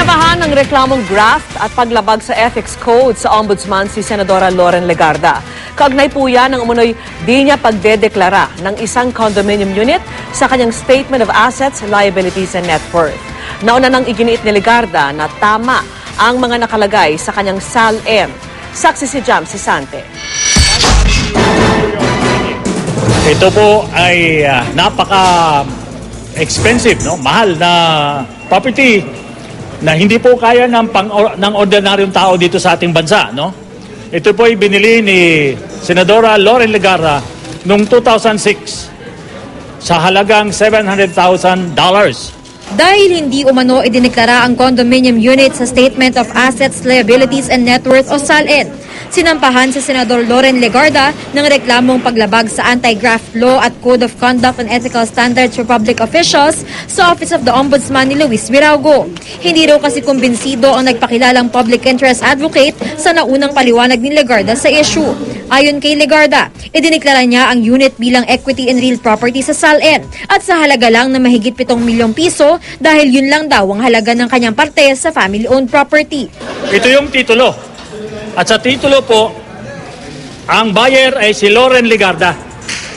Sinabahan ng reklamong graft at paglabag sa ethics code sa Ombudsman si Senadora Loren Legarda. Kaugnay po yan ng umunoy di niya pagdedeklara ng isang condominium unit sa kanyang Statement of Assets, Liabilities and Net Worth. Nauna nang iginiit ni Legarda na tama ang mga nakalagay sa kanyang SAL-M. Saksi si Jam Sisante. Ito po ay napaka-expensive, no? Mahal na property na hindi po kaya ng ordinaryong tao dito sa ating bansa, no? Ito po ay binili ni Senadora Loren Legarda noong 2006 sa halagang $700,000. Dahil hindi umano idineklara ang condominium unit sa Statement of Assets, Liabilities and Net Worth o SALN, sinampahan si Senador Loren Legarda ng reklamong paglabag sa Anti-Graft Law at Code of Conduct and Ethical Standards for Public Officials sa Office of the Ombudsman ni Luis Viraugo. Hindi raw kasi kumbinsido ang nagpakilalang public interest advocate sa naunang paliwanag ni Legarda sa issue. Ayon kay Legarda, idineklara niya ang unit bilang equity and real property sa SALN at sa halaga lang na mahigit 7 milyong piso dahil yun lang daw ang halaga ng kanyang parte sa family-owned property. Ito yung titulo. At sa titulo po, ang buyer ay si Loren Legarda.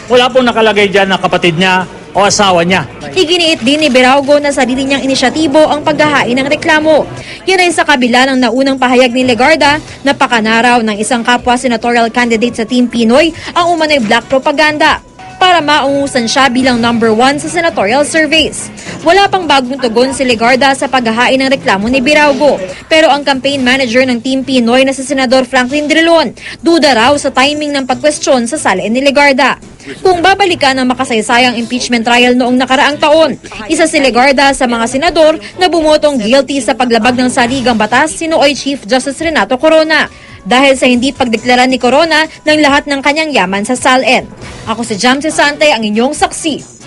Wala po nakalagay dyan na kapatid niya o asawa niya. Iginiit din ni Viraugo na sarili niyang inisyatibo ang paghahain ng reklamo. Yan ay sa kabila ng naunang pahayag ni Legarda na pakanaraw ng isang kapwa senatorial candidate sa Team Pinoy ang umano'y black propaganda para maungusan siya bilang number 1 sa senatorial surveys. Wala pang bagong tugon si Legarda sa paghahain ng reklamo ni Viraugo. Pero ang campaign manager ng Team Pinoy na si Senador Franklin Drilon, duda raw sa timing ng pagkwestiyon sa SALN ni Legarda. Kung babalikan ang makasaysayang impeachment trial noong nakaraang taon, isa si Legarda sa mga senador na bumotong guilty sa paglabag ng saligang batas si nooy Chief Justice Renato Corona dahil sa hindi pagdeklara ni Corona ng lahat ng kanyang yaman sa SALN. Ako si Jam Sisante, ang inyong saksi.